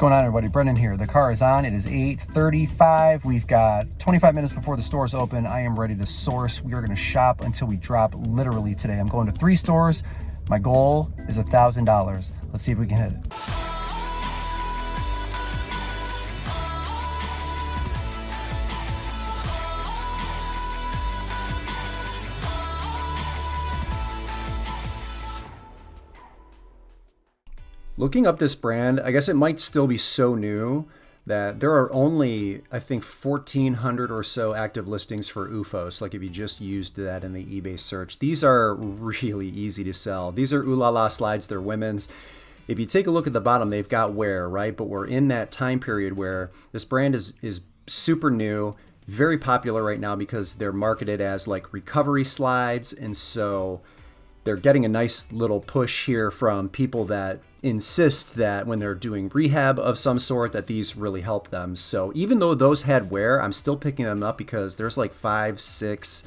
going on, everybody? Brendan here. The car is on. It is 8:35. We've got 25 minutes before the stores open. I am ready to source. We are going to shop until we drop literally today. I'm going to 3 stores. My goal is $1,000. Let's see if we can hit it. Looking up this brand, I guess it might still be so new that there are only, I think, 1,400 or so active listings for UFOs. Like if you just used that in the eBay search. These are really easy to sell. These are Ooh La La slides. They're women's. If you take a look at the bottom, they've got wear, right? But we're in that time period where this brand is super new, very popular right now because they're marketed as like recovery slides. And so they're getting a nice little push here from people that insist that when they're doing rehab of some sort that these really help them. So even though those had wear, I'm still picking them up because there's like 5, 6,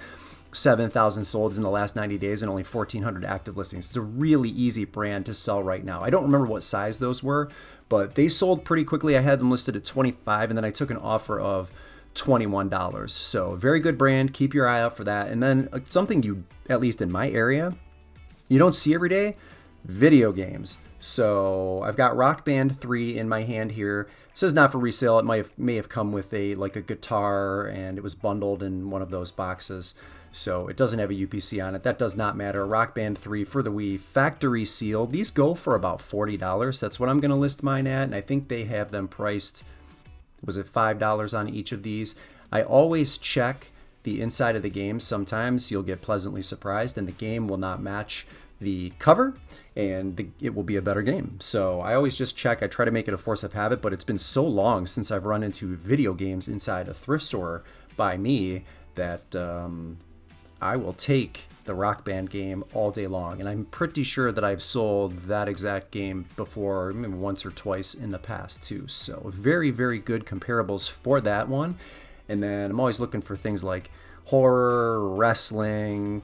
7,000 sold in the last 90 days and only 1,400 active listings. It's a really easy brand to sell right now. I don't remember what size those were, but they sold pretty quickly. I had them listed at 25 and then I took an offer of $21. So very good brand. Keep your eye out for that. And then something you, at least in my area, you don't see every day, video games. So I've got Rock Band 3 in my hand here. It says not for resale. It may have come with a guitar and it was bundled in one of those boxes. So it doesn't have a UPC on it. That does not matter. Rock Band 3 for the Wii, factory sealed. These go for about $40. That's what I'm going to list mine at. And I think they have them priced, was it $5 on each of these? I always check the inside of the game. Sometimes you'll get pleasantly surprised and the game will not match the cover and it will be a better game. So I always just check. I try to make it a force of habit, but it's been so long since I've run into video games inside a thrift store by me that I will take the Rock Band game all day long. And I'm pretty sure that I've sold that exact game before, maybe once or twice in the past too. So very, very good comparables for that one. And then I'm always looking for things like horror, wrestling,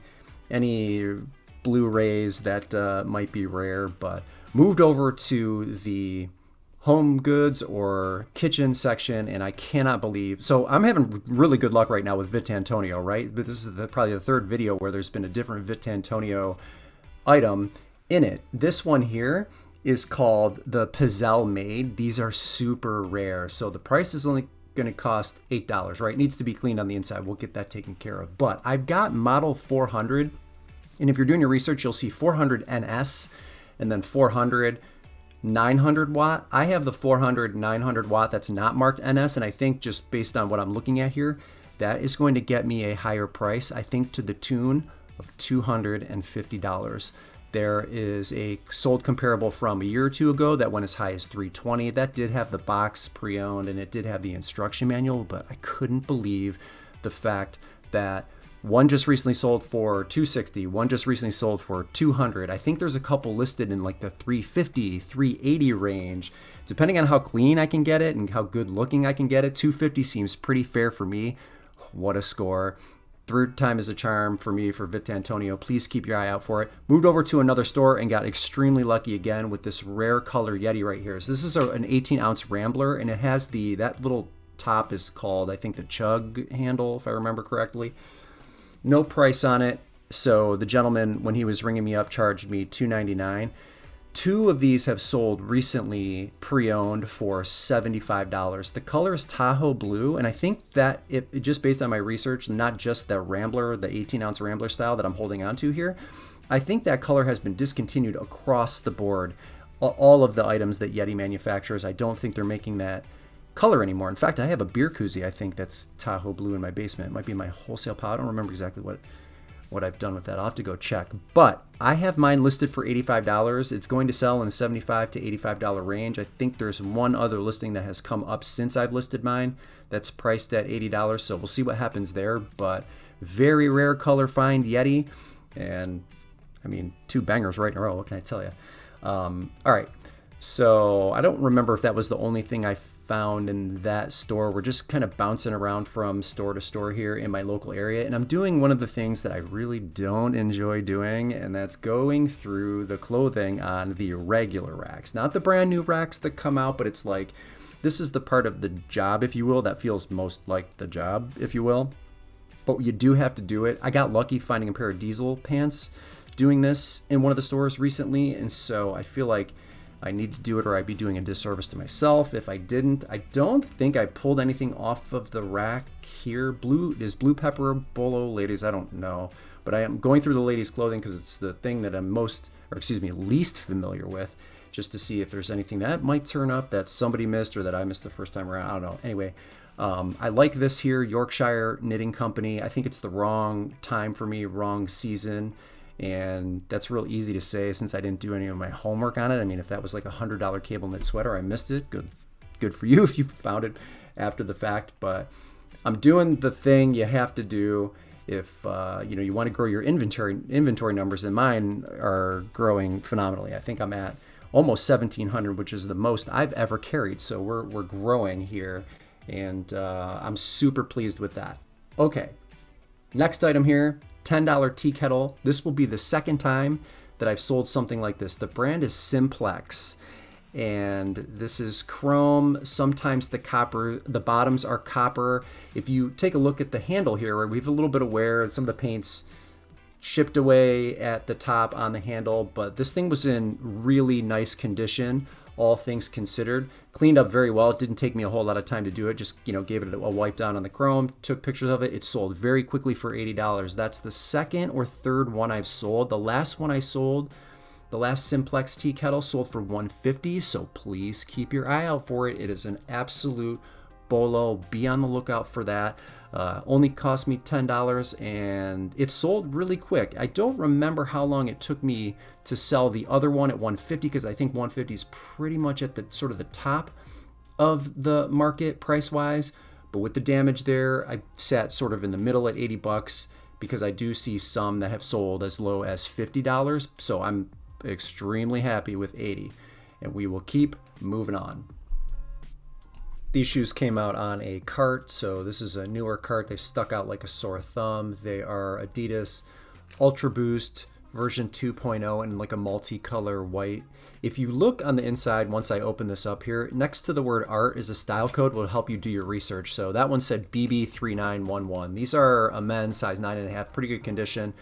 any Blu-rays that might be rare, but moved over to the home goods or kitchen section, and I cannot believe. So I'm having really good luck right now with Vitantonio, right? But this is probably the third video where there's been a different Vitantonio item in it. This one here is called the Pizzelle Maid. These are super rare, so the price is only going to cost $8, right? It needs to be cleaned on the inside. We'll get that taken care of. But I've got model 400. And if you're doing your research, you'll see 400 NS and then 400 900 watt. I have the 400 900 watt that's not marked NS. And I think just based on what I'm looking at here, that is going to get me a higher price, I think to the tune of $250. There is a sold comparable from a year or two ago that went as high as $320. That did have the box pre-owned and it did have the instruction manual, but I couldn't believe the fact that one just recently sold for $260. One just recently sold for $200. I think there's a couple listed in like the $350, $380 range. Depending on how clean I can get it and how good looking I can get it, $250 seems pretty fair for me. What a score. Third time is a charm for me for Vitantonio. Please keep your eye out for it. Moved over to another store and got extremely lucky again with this rare color Yeti right here. So this is an 18-ounce Rambler, and it has that little top is called, I think, the chug handle, if I remember correctly. No price on it, so the gentleman, when he was ringing me up, charged me $2.99. 2 of these have sold recently pre-owned for $75. The color is Tahoe Blue, and I think that it just based on my research, not just the Rambler, the 18-ounce Rambler style that I'm holding on to here, I think that color has been discontinued across the board. All of the items that Yeti manufactures, I don't think they're making that color anymore. In fact, I have a beer koozie, I think, that's Tahoe Blue in my basement. It might be in my wholesale pile. I don't remember exactly what I've done with that. I'll have to go check. But I have mine listed for $85. It's going to sell in the $75 to $85 range. I think there's one other listing that has come up since I've listed mine that's priced at $80. So we'll see what happens there. But very rare color find Yeti. And I mean, 2 bangers right in a row. What can I tell you? All right. So I don't remember if that was the only thing I found in that store. We're just kind of bouncing around from store to store here in my local area. And I'm doing one of the things that I really don't enjoy doing, and that's going through the clothing on the regular racks. Not the brand new racks that come out, but it's like, this is the part of the job, if you will, that feels most like the job, if you will. But you do have to do it. I got lucky finding a pair of diesel pants doing this in one of the stores recently, and so I feel like I need to do it or I'd be doing a disservice to myself if I didn't. I don't think I pulled anything off of the rack here. Is blue pepper bolo ladies? I don't know. But I am going through the ladies' clothing because it's the thing that I'm least familiar with, just to see if there's anything that might turn up that somebody missed or that I missed the first time around. I don't know. Anyway, I like this here, Yorkshire Knitting Company. I think it's the wrong time for me, wrong season. And that's real easy to say since I didn't do any of my homework on it. I mean, if that was like $100 cable knit sweater, I missed it. Good for you if you found it after the fact. But I'm doing the thing you have to do if you want to grow your inventory numbers. And mine are growing phenomenally. I think I'm at almost 1,700, which is the most I've ever carried. So we're growing here, and I'm super pleased with that. Okay, next item here. $10 tea kettle. This will be the second time that I've sold something like this. The brand is Simplex, and this is chrome. Sometimes the bottoms are copper. If you take a look at the handle here, right, we have a little bit of wear. Some of the paint's chipped away at the top on the handle, but this thing was in really nice condition, all things considered. Cleaned up very well. It didn't take me a whole lot of time to do it. Just, gave it a wipe down on the chrome, took pictures of it. It sold very quickly for $80. That's the second or third one I've sold. The last one I sold, the last Simplex tea kettle, sold for $150. So please keep your eye out for it. It is an absolute bolo. Be on the lookout for that. Only cost me $10, and it sold really quick. I don't remember how long it took me to sell the other one at $150, because I think $150 is pretty much at the sort of the top of the market price-wise. But with the damage there, I sat sort of in the middle at $80, because I do see some that have sold as low as $50. So I'm extremely happy with $80, and we will keep moving on. These shoes came out on a cart, so this is a newer cart. They stuck out like a sore thumb. They are Adidas Ultra Boost version 2.0 in like a multicolor white. If you look on the inside, once I open this up here, next to the word art is a style code that will help you do your research. So that one said BB3911. These are a men's size 9.5, pretty good condition.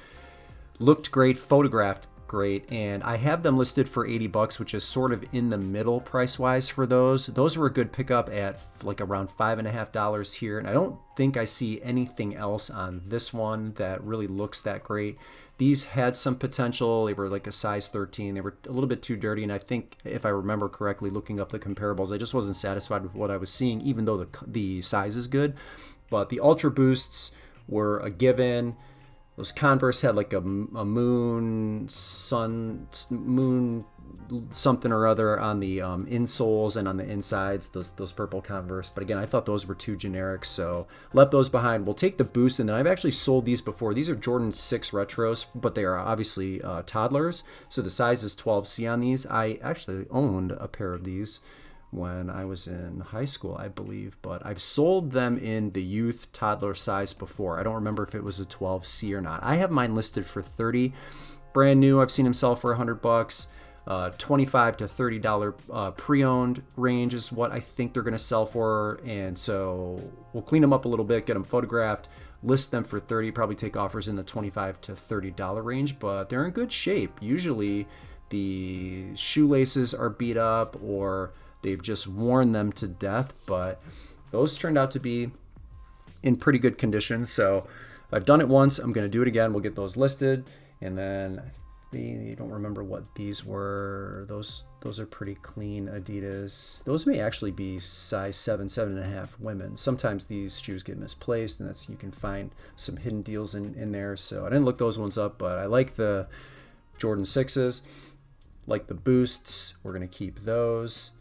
Looked great, photographed great, and I have them listed for $80, which is sort of in the middle price-wise for those. Those were a good pickup at like around $5.50 here, and I don't think I see anything else on this one that really looks that great. These had some potential. They were like a size 13. They were a little bit too dirty, and I think, if I remember correctly, looking up the comparables, I just wasn't satisfied with what I was seeing, even though the size is good. But the Ultra Boosts were a given. Those Converse had like a moon something or other on the insoles and on the insides, those purple Converse. But again, I thought those were too generic, so left those behind. We'll take the Boost, and then I've actually sold these before. These are Jordan 6 Retros, but they are obviously toddlers, so the size is 12C on these. I actually owned a pair of these when I was in high school, I believe, but I've sold them in the youth toddler size before. I don't remember if it was a 12C or not. I have mine listed for $30, brand new. I've seen them sell for $100. $25 to $30 pre-owned range is what I think they're going to sell for, and so we'll clean them up a little bit, get them photographed, list them for $30, probably take offers in the $25 to $30 range, but they're in good shape. Usually the shoelaces are beat up or they've just worn them to death, but those turned out to be in pretty good condition. So I've done it once. I'm going to do it again. We'll get those listed. And then I don't remember what these were. Those are pretty clean Adidas. Those may actually be size 7, 7.5 women. Sometimes these shoes get misplaced, and you can find some hidden deals in there. So I didn't look those ones up, but I like the Jordan 6s, like the Boosts. We're going to keep those.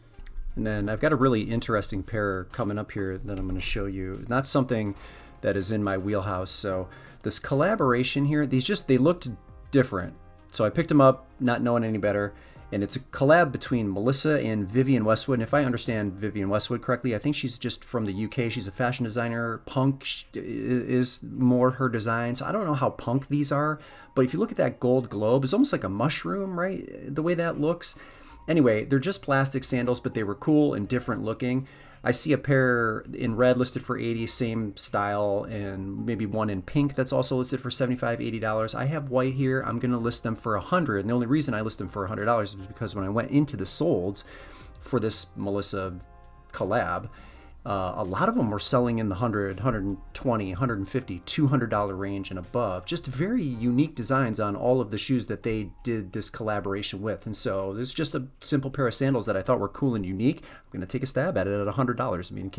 And then I've got a really interesting pair coming up here that I'm going to show you. Not something that is in my wheelhouse. So this collaboration here, they looked different. So I picked them up not knowing any better. And it's a collab between Melissa and Vivienne Westwood. And if I understand Vivienne Westwood correctly, I think she's just from the UK. She's a fashion designer. Punk is more her designs. I don't know how punk these are, but if you look at that gold globe, it's almost like a mushroom, right? The way that looks. Anyway, they're just plastic sandals, but they were cool and different looking. I see a pair in red listed for $80, same style, and maybe one in pink that's also listed for $75, $80. I have white here. I'm going to list them for $100, and the only reason I list them for $100 is because when I went into the solds for this Melissa collab, a lot of them were selling in the $100, $120, $150, $200 range and above. Just very unique designs on all of the shoes that they did this collaboration with. And so this is just a simple pair of sandals that I thought were cool and unique. I'm going to take a stab at it at $100. I mean,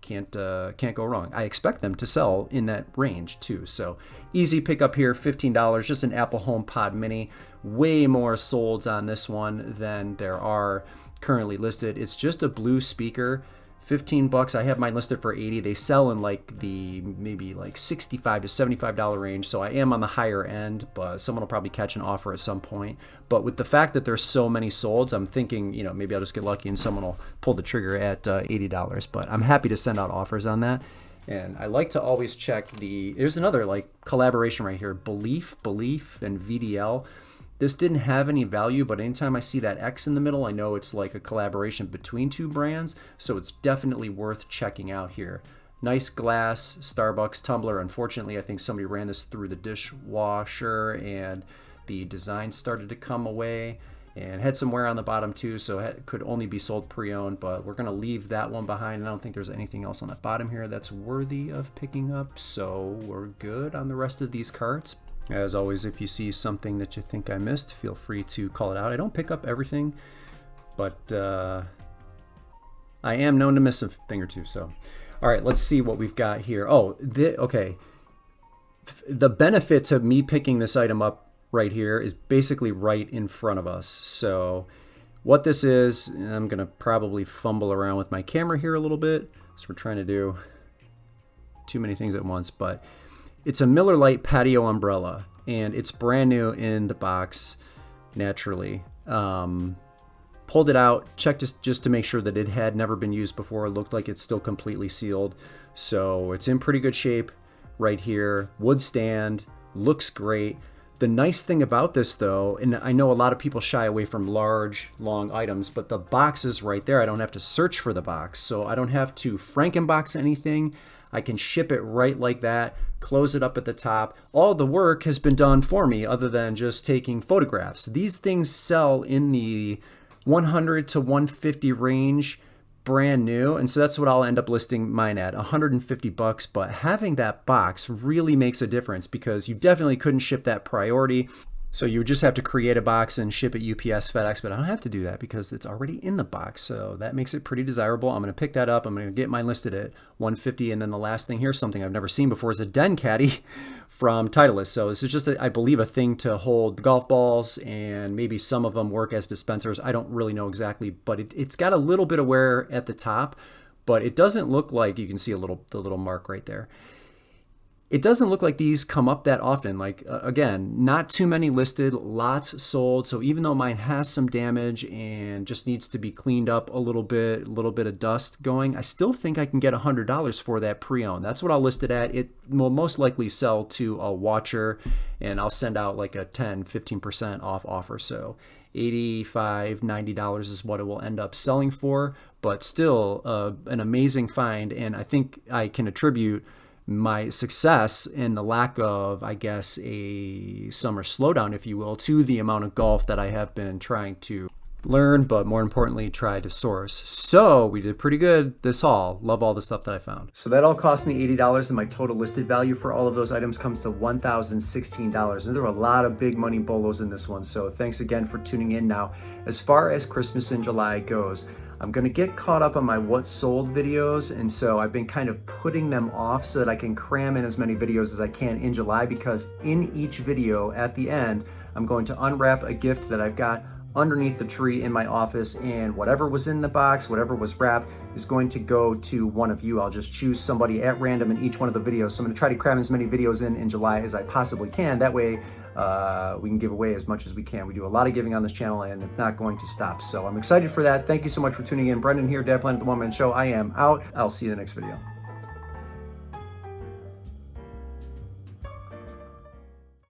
can't go wrong. I expect them to sell in that range too. So easy pickup here, $15. Just an Apple HomePod Mini. Way more solds on this one than there are currently listed. It's just a blue speaker. $15. I have mine listed for $80. They sell in like the maybe like $65 to $75 range. So I am on the higher end, but someone will probably catch an offer at some point. But with the fact that there's so many solds, I'm thinking, maybe I'll just get lucky and someone will pull the trigger at $80. But I'm happy to send out offers on that. And I like to always check there's another like collaboration right here, Belief, and VDL. This didn't have any value, but anytime I see that X in the middle, I know it's like a collaboration between two brands, so it's definitely worth checking out here. Nice glass Starbucks tumbler. Unfortunately, I think somebody ran this through the dishwasher and the design started to come away and had some wear on the bottom too, so it could only be sold pre-owned, but we're gonna leave that one behind. I don't think there's anything else on the bottom here that's worthy of picking up, so we're good on the rest of these carts. As always, if you see something that you think I missed, feel free to call it out. I don't pick up everything, but I am known to miss a thing or two. So, all right, let's see what we've got here. Okay. The benefit to me picking this item up right here is basically right in front of us. So what this is, and I'm going to probably fumble around with my camera here a little bit. So we're trying to do too many things at once, but it's a Miller Lite patio umbrella, and it's brand new in the box, naturally. Pulled it out, checked just to make sure that it had never been used before. It looked like it's still completely sealed. So it's in pretty good shape right here. Wood stand, looks great. The nice thing about this though, and I know a lot of people shy away from large, long items, but the box is right there. I don't have to search for the box, so I don't have to Frankenbox anything. I can ship it right like that, close it up at the top. All the work has been done for me other than just taking photographs. These things sell in the 100 to 150 range, brand new, and so that's what I'll end up listing mine at, $150. But having that box really makes a difference because you definitely couldn't ship that priority. So you would just have to create a box and ship it UPS, FedEx, but I don't have to do that because it's already in the box. So that makes it pretty desirable. I'm going to pick that up. I'm going to get mine listed at $150. And then the last thing here, something I've never seen before, is a Den Caddy from Titleist. So this is just, I believe, a thing to hold golf balls, and maybe some of them work as dispensers. I don't really know exactly, but it's got a little bit of wear at the top, but it doesn't look like, you can see the little mark right there. It doesn't look like these come up that often. Like, again, not too many listed, lots sold. So even though mine has some damage and just needs to be cleaned up a little bit of dust going, I still think I can get $100 for that pre-owned. That's what I'll list it at. It will most likely sell to a watcher, and I'll send out like a 10, 15% off offer. So $85, $90 is what it will end up selling for, but still an amazing find. And I think I can attribute my success in the lack of, I guess, a summer slowdown, if you will, to the amount of golf that I have been trying to learn, but more importantly, try to source. So we did pretty good this haul. Love all the stuff that I found. So that all cost me $80, and my total listed value for all of those items comes to $1,016. And there were a lot of big money bolos in this one. So thanks again for tuning in. Now, as far as Christmas in July goes, I'm going to get caught up on my what sold videos, and so I've been kind of putting them off so that I can cram in as many videos as I can in July, because in each video at the end, I'm going to unwrap a gift that I've got underneath the tree in my office, and whatever was in the box, whatever was wrapped, is going to go to one of you. I'll just choose somebody at random in each one of the videos. So I'm going to try to cram as many videos in July as I possibly can. That way we can give away as much as we can. We do a lot of giving on this channel, and it's not going to stop. So I'm excited for that. Thank you so much for tuning in. Brendan here, Dad Planet, the One Man Show. I am out. I'll see you in the next video.